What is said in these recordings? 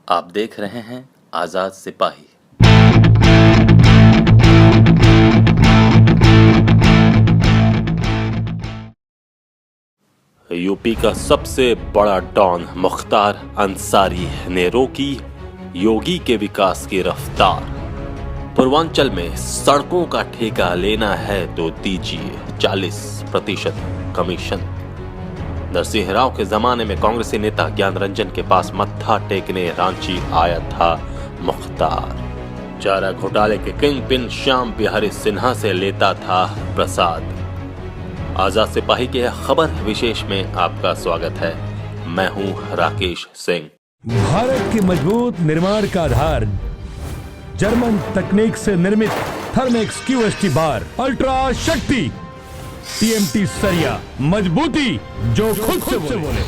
आप देख रहे हैं आजाद सिपाही। यूपी का सबसे बड़ा डॉन मुख्तार अंसारी ने रोकी योगी के विकास की रफ्तार। पूर्वांचल में सड़कों का ठेका लेना है तो दीजिए 40% कमीशन। नरसिंह राव के जमाने में कांग्रेसी नेता ज्ञान रंजन के पास मत्था टेकने रांची आया था मुख्तार। चारा घोटाले के किंग पिन श्याम बिहारी सिन्हा से लेता था प्रसाद। आजाद सिपाही के खबर विशेष में आपका स्वागत है। मैं हूं राकेश सिंह। भारत के मजबूत निर्माण का आधार जर्मन तकनीक से निर्मित थर्मेक्स क्यूएसटी बार अल्ट्रा शक्ति टीएमटी सरिया, मजबूती जो खुद से बोले।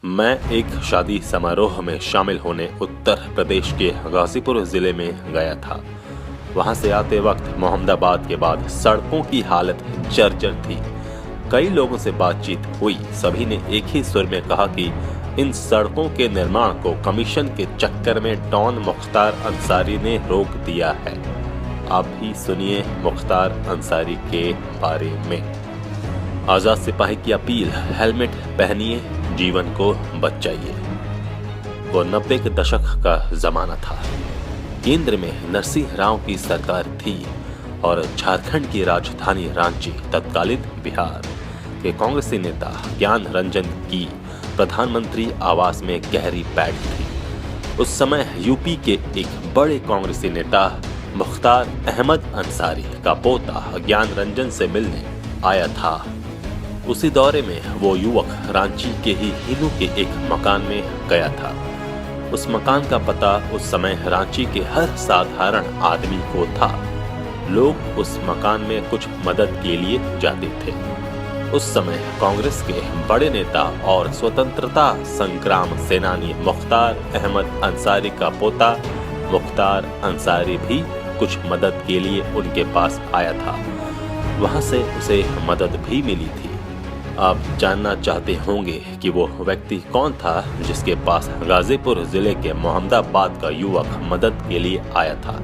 मैं एक शादी समारोह में शामिल होने उत्तर प्रदेश के गाजीपुर जिले में गया था। वहां से आते वक्त मोहम्मदाबाद के बाद सड़कों की हालत जर्जर थी। कई लोगों से बातचीत हुई, सभी ने एक ही सुर में कहा कि इन सड़कों के निर्माण को कमीशन के चक्कर में डॉन मुख्तार अंसारी ने रोक दिया है। आप भी सुनिए मुख्तार अंसारी के बारे में। आजाद सिपाही की अपील, हेलमेट पहनिए, जीवन को बचाइए। वो 90 के दशक का जमाना था। केंद्र में नरसिंह राव की सरकार थी और झारखंड की राजधानी रांची तत्कालीन बिहार के कांग्रेसी नेता ज्ञान रंजन की प्रधानमंत्री आवास में गहरी बैठ थी। उस समय यूपी के एक बड़े कांग्रेसी नेता मुख्तार अहमद अंसारी का पोता ज्ञान रंजन से मिलने आया था। उसी दौरे में वो युवक रांची के ही हिनू के एक मकान में गया था। उस मकान का पता उस समय रांची के हर साधारण आदमी को था। लोग उस मकान में कुछ मदद के लिए जाते थे। उस समय कांग्रेस के बड़े नेता और स्वतंत्रता संग्राम सेनानी मुख्तार अहमद अंसारी का पोता मुख्तार अंसारी भी कुछ मदद के लिए उनके पास आया था। वहां से उसे मदद भी मिली थी। आप जानना चाहते होंगे कि वो व्यक्ति कौन था जिसके पास गाजीपुर जिले के मोहम्मदाबाद का युवक मदद के लिए आया था।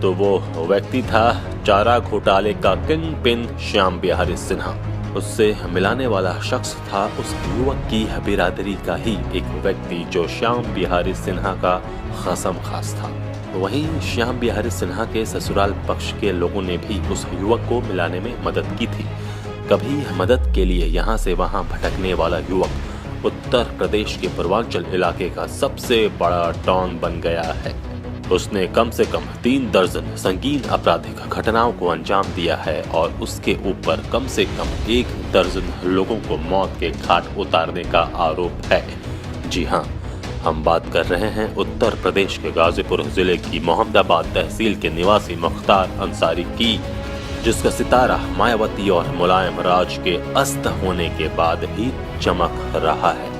तो वो व्यक्ति था चारा घोटाले का किंग पिन श्याम बिहारी सिन्हा। उससे मिलाने वाला शख्स था उस युवक की बिरादरी का ही एक व्यक्ति जो श्याम बिहारी सिन्हा का खसम खास था। वहीं श्याम बिहारी सिन्हा के ससुराल पक्ष के लोगों ने भी उस युवक को मिलाने में मदद की थी। कभी मदद के लिए यहाँ से वहाँ भटकने वाला युवक उत्तर प्रदेश के पूर्वांचल इलाके का सबसे बड़ा डॉन बन गया है। उसने कम से कम 3 दर्जन संगीन आपराधिक घटनाओं को अंजाम दिया है और उसके ऊपर कम से कम 1 दर्जन लोगों को मौत के घाट उतारने का आरोप है। जी हाँ, हम बात कर रहे हैं उत्तर प्रदेश के गाजीपुर जिले की मोहम्मदाबाद तहसील के निवासी मुख्तार अंसारी की, जिसका सितारा मायावती और मुलायम राज के अस्त होने के बाद भी चमक रहा है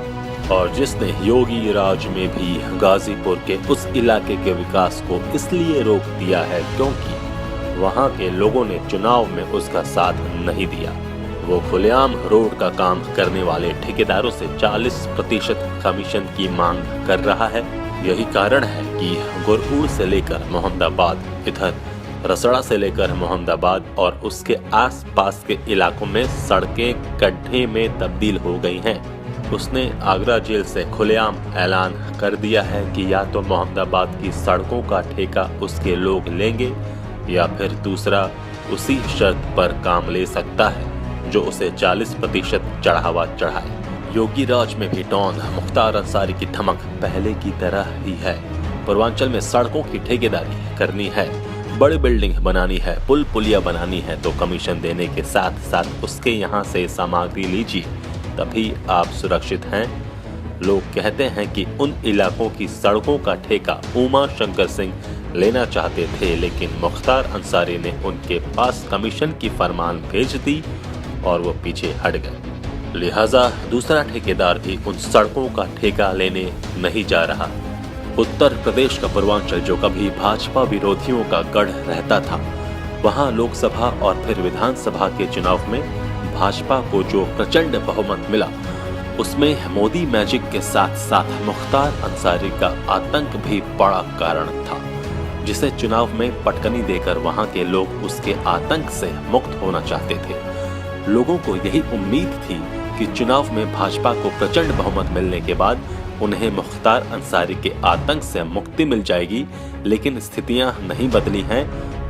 और जिसने योगी राज में भी गाजीपुर के उस इलाके के विकास को इसलिए रोक दिया है क्योंकि वहां के लोगों ने चुनाव में उसका साथ नहीं दिया। वो खुलेआम रोड का काम करने वाले ठेकेदारों से 40% कमीशन की मांग कर रहा है। यही कारण है कि गुरपुर से लेकर मोहम्मदाबाद, इधर रसड़ा से लेकर मोहम्मदाबाद और उसके आसपास के इलाकों में सड़कें गड्ढे में तब्दील हो गई हैं। उसने आगरा जेल से खुलेआम ऐलान कर दिया है कि या तो मोहम्मदाबाद की सड़कों का ठेका उसके लोग लेंगे या फिर दूसरा उसी शर्त पर काम ले सकता है जो उसे 40% चढ़ावा चढ़ाए। योगी राज में भी डॉन मुख्तार अंसारी की धमक पहले की तरह ही है। पूर्वांचल में सड़कों की ठेकेदारी करनी है, बड़ी बिल्डिंग बनानी है, पुल पुलिया बनानी है तो कमीशन देने के साथ साथ उसके यहाँ से सामग्री लीजिए, तभी आप सुरक्षित हैं। लोग कहते हैं कि उन इलाकों की सड़कों का ठेका उमा शंकर सिंह लेना चाहते थे, लेकिन मुख्तार अंसारी ने उनके पास कमीशन की फरमान भेज दी और वो पीछे हट गए। लिहाजा दूसरा ठेकेदार भी उन सड़कों का ठेका लेने नहीं जा रहा। उत्तर प्रदेश का पूर्वांचल जो कभी भाजपा विरोधियों का गढ़ रहता था, वहां लोकसभा और फिर विधानसभा के चुनाव में भाजपा को जो प्रचंड बहुमत मिला, उसमें मोदी मैजिक के साथ साथ मुख्तार अंसारी का आतंक भी बड़ा कारण था, जिसे चुनाव में पटकनी देकर वहां के लोग उसके आतंक से मुक्त होना चाहते थे। लोगों को यही उम्मीद थी कि चुनाव में भाजपा को प्रचंड बहुमत मिलने के बाद उन्हें मुख्तार अंसारी के आतंक से मुक्ति मिल जाएगी, लेकिन स्थितियां नहीं बदली हैं।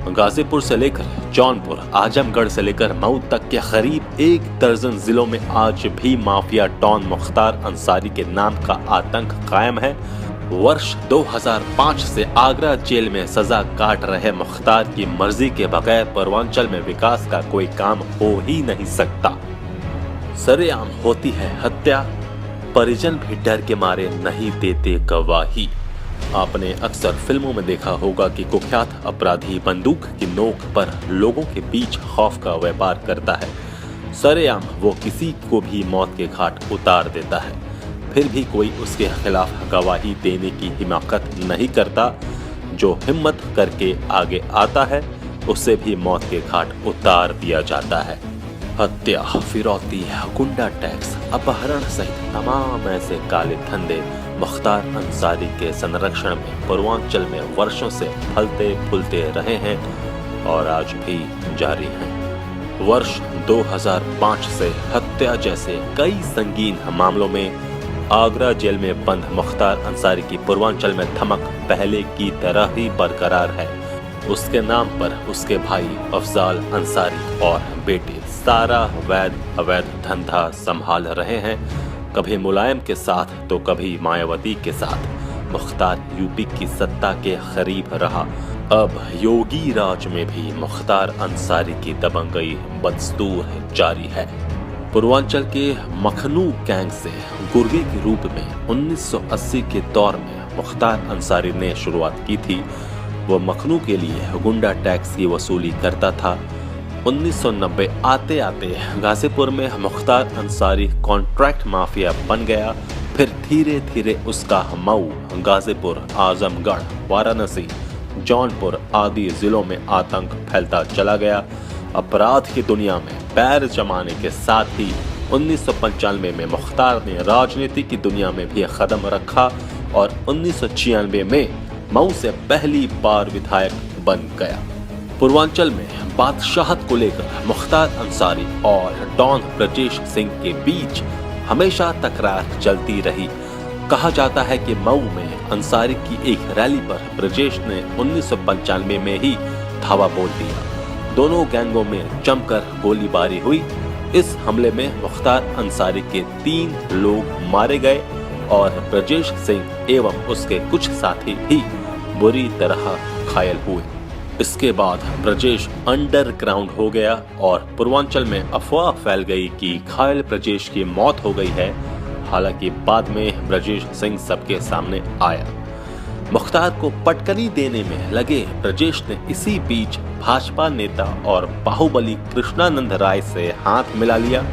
गाजीपुर से लेकर जौनपुर, आजमगढ़ से लेकर मऊ तक के करीब 1 दर्जन जिलों में आज भी माफिया डॉन मुख्तार अंसारी के नाम का आतंक कायम है। वर्ष 2005 से आगरा जेल में सजा काट रहे मुख्तार की मर्जी के बगैर पूर्वांचल में विकास का कोई काम हो ही नहीं सकता। सरेआम होती है हत्या, परिजन भी डर के मारे नहीं देते गवाही। आपने अक्सर फिल्मों में देखा होगा कि कुख्यात अपराधी बंदूक की नोक पर लोगों के बीच खौफ का व्यापार करता है। सरेआम वो किसी को भी मौत के घाट उतार देता है, फिर भी कोई उसके खिलाफ गवाही देने की हिमाकत नहीं करता। जो हिम्मत करके आगे आता है उसे भी मौत के घाट उतार दिया जाता है। हत्या, फिरौती, गुंडा टैक्स, अपहरण सहित तमाम ऐसे काले धंधे मुख्तार अंसारी के संरक्षण में पूर्वांचल में वर्षों से फलते फूलते रहे हैं और आज भी जारी हैं। वर्ष 2005 से हत्या जैसे कई संगीन मामलों में आगरा जेल में बंद मुख्तार अंसारी की पूर्वांचल में धमक पहले की तरह ही बरकरार है। उसके नाम पर उसके भाई अफजाल अंसारी और बेटे सारा अवैध धंधा संभाल रहे हैं, कभी मुलायम के साथ तो कभी मायावती के साथ। मुख्तार यूपी की सत्ता के करीब रहा, अब योगी राज में भी मुख्तार अंसारी की दबंगई बदस्तूर जारी है। पूर्वांचल के मखनू गैंग से गुर्गे के रूप में 1980 के दौर में मुख्तार अंसारी ने शुरुआत की थी। वो मखनू के लिए गुंडा टैक्स की वसूली करता था। 1990 आते आते गाजीपुर में मुख्तार अंसारी कॉन्ट्रैक्ट माफिया बन गया। फिर धीरे धीरे उसका मऊ, गाजीपुर, आजमगढ़, वाराणसी, जौनपुर आदि जिलों में आतंक फैलता चला गया। अपराध की दुनिया में पैर जमाने के साथ ही 1995 में मुख्तार ने राजनीति की दुनिया में भी कदम रखा और 1996 में मऊ से पहली बार विधायक बन गया। पूर्वांचल में बादशाहत को लेकर मुख्तार अंसारी और डॉन ब्रजेश सिंह के बीच हमेशा तकरार चलती रही। कहा जाता है कि मऊ में अंसारी की एक रैली पर ब्रजेश ने 1995 में ही धावा बोल दिया। दोनों गैंगों में जमकर गोलीबारी हुई। इस हमले में मुख्तार अंसारी के 3 लोग मारे गए और ब्रजेश सिंह एवं उसके कुछ साथी भी बुरी तरह घायल हुए। इसके बाद ब्रजेश अंडरग्राउंड हो गया और पूर्वांचल में अफवाह फैल गई कि घायल ब्रजेश की मौत हो गई है। हालांकि बाद में ब्रजेश सिंह सबके सामने आया। मुख्तार को पटकनी देने में लगे ब्रजेश ने इसी बीच भाजपा नेता और बाहुबली कृष्णानंद राय से हाथ मिला लिया।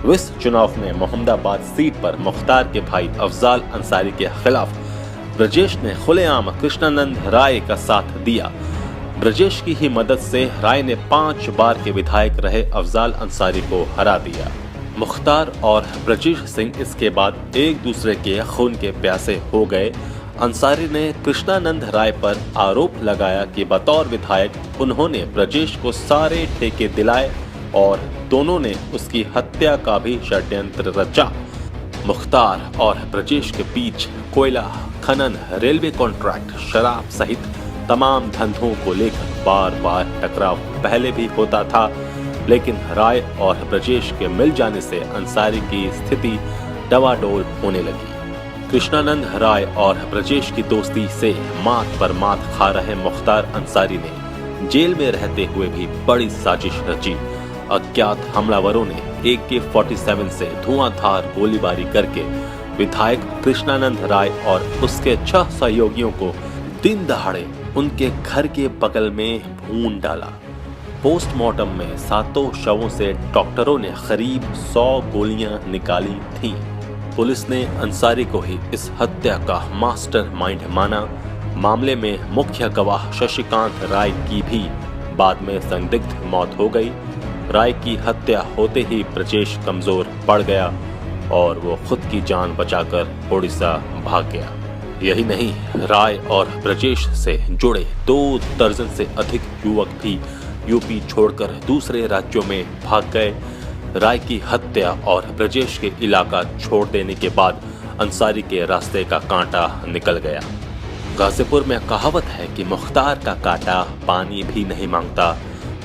इस चुनाव में मोहम्मदाबाद सीट पर मुख्तार के भाई अफजाल अंसारी के खिलाफ ब्रजेश ने खुलेआम कृष्णानंद राय का साथ दिया। ब्रजेश की ही मदद से राय ने 5 बार के विधायक रहे अफजाल अंसारी को हरा दिया। मुख्तार और ब्रजेश सिंह इसके बाद एक दूसरे के खून के प्यासे हो गए। अंसारी ने कृष्णानंद राय पर आरोप लगाया कि बतौर विधायक उन्होंने ब्रजेश को सारे ठेके दिलाए और दोनों ने उसकी हत्या का भी षड्यंत्र रचा। मुख्तार और ब्रजेश के बीच कोयला खनन, रेलवे कॉन्ट्रैक्ट, शराब सहित तमाम धंधों को लेकर बार बार टकराव पहले भी होता था, लेकिन राय और ब्रजेश के मिल जाने से अंसारी की स्थिति डवाडोल होने लगी। कृष्णानंद राय और ब्रजेश की दोस्ती से मात पर मात खा रहे मुख्तार अंसारी ने जेल में रहते हुए भी बड़ी साजिश रची। अज्ञात हमलावरों ने AK-47 से धुआंधार गोलीबारी करके विधायक कृष्णानंद राय और उसके 6 सहयोगियों को दिन दहाड़े उनके घर के बगल में भून डाला। पोस्टमार्टम में 7 शवों से डॉक्टरों ने करीब 100 गोलियां निकाली थीं। पुलिस ने अंसारी को ही इस हत्या का मास्टरमाइंड माना। मामले में मुख्य गवाह शशिकांत राय की भी बाद में संदिग्ध मौत हो गई। राय की हत्या होते ही ब्रजेश कमजोर पड़ गया। और वो खुद की जान बचाकर उड़ीसा भाग गया। यही नहीं, राय और ब्रजेश से जुड़े 2 दर्जन से अधिक युवक भी यूपी छोड़कर दूसरे राज्यों में भाग गए। राय की हत्या और ब्रजेश के इलाका छोड़ देने के बाद अंसारी के रास्ते का कांटा निकल गया। गाजीपुर में कहावत है कि मुख्तार का कांटा पानी भी नहीं मांगता,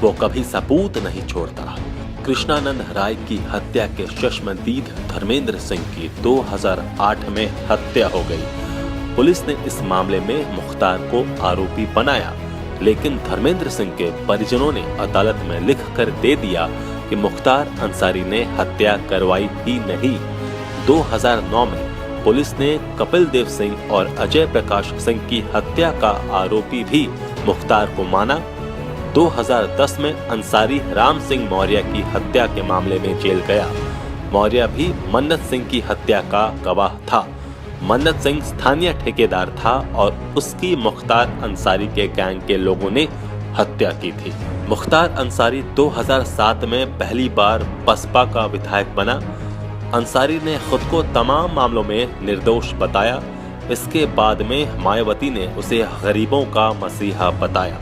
वो कभी सबूत नहीं छोड़ता। कृष्णानंद राय की हत्या के चश्मदीद धर्मेंद्र सिंह की 2008 में हत्या हो गई। पुलिस ने इस मामले में मुख्तार को आरोपी बनाया, लेकिन धर्मेंद्र सिंह के परिजनों ने अदालत में लिख कर दे दिया कि मुख्तार अंसारी ने हत्या करवाई ही नहीं। 2009 में पुलिस ने कपिल देव सिंह और अजय प्रकाश सिंह की हत्या का आरोपी भी मुख्तार को माना। 2010 में अंसारी राम सिंह मौर्य की हत्या के मामले में जेल गया। मौर्य भी मन्नत सिंह की हत्या का गवाह था। मन्नत सिंह स्थानीय ठेकेदार था और उसकी मुख्तार अंसारी के गैंग के लोगों ने हत्या की थी। मुख्तार अंसारी 2007 में पहली बार बसपा का विधायक बना। अंसारी ने खुद को तमाम मामलों में निर्दोष बताया। इसके बाद में मायावती ने उसे गरीबों का मसीहा बताया।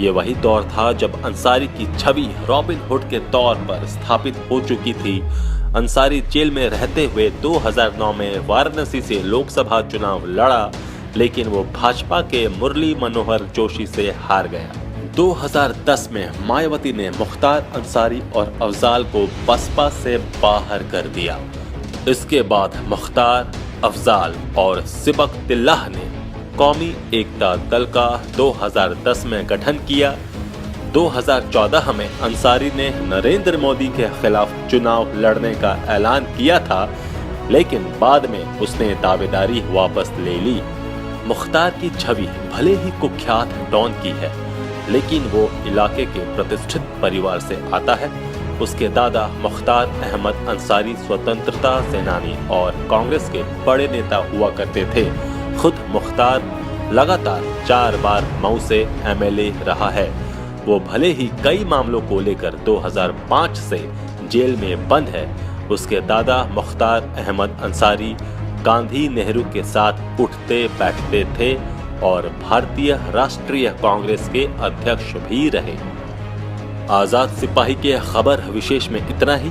ये वही दौर था जब अंसारी की छवि रॉबिन हुड के तौर पर स्थापित हो चुकी थी। अंसारी जेल में रहते हुए 2009 में वाराणसी से लोकसभा चुनाव लड़ा, लेकिन वो भाजपा के मुरली मनोहर जोशी से हार गया। 2010 में मायावती ने मुख्तार अंसारी और अफजाल को बसपा से बाहर कर दिया। इसके बाद मुख्तार, अफजाल और सिबकतिल्लाह ने कौमी एकता दल का 2010 में गठन किया। 2014 में अंसारी ने नरेंद्र मोदी के खिलाफ चुनाव लड़ने का ऐलान किया था, लेकिन बाद में उसने दावेदारी वापस ले ली। मुख्तार की छवि भले ही कुख्यात डॉन की है, लेकिन वो इलाके के प्रतिष्ठित परिवार से आता है। उसके दादा मुख्तार अहमद अंसारी स्वतंत्रता सेनानी और कांग्रेस के बड़े नेता हुआ करते थे। खुद मुख्तार लगातार 4 बार मऊ से एमएलए रहा है। वो भले ही कई मामलों को लेकर 2005 से जेल में बंद है। उसके दादा मुख्तार अहमद अंसारी गांधी नेहरू के साथ उठते बैठते थे और भारतीय राष्ट्रीय कांग्रेस के अध्यक्ष भी रहे। आजाद सिपाही के खबर विशेष में इतना ही।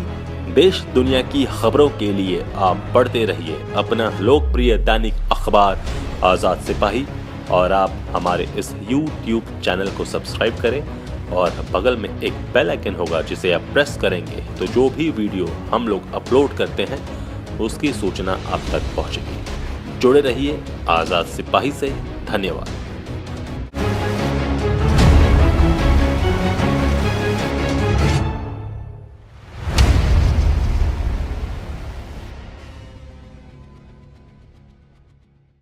देश दुनिया की खबरों के लिए आप पढ़ते रहिए अपना लोकप्रिय दैनिक अखबार आजाद सिपाही, और आप हमारे इस YouTube चैनल को सब्सक्राइब करें और बगल में एक बेल आइकन होगा जिसे आप प्रेस करेंगे तो जो भी वीडियो हम लोग अपलोड करते हैं उसकी सूचना आप तक पहुंचेगी। जुड़े रहिए आजाद सिपाही से। धन्यवाद।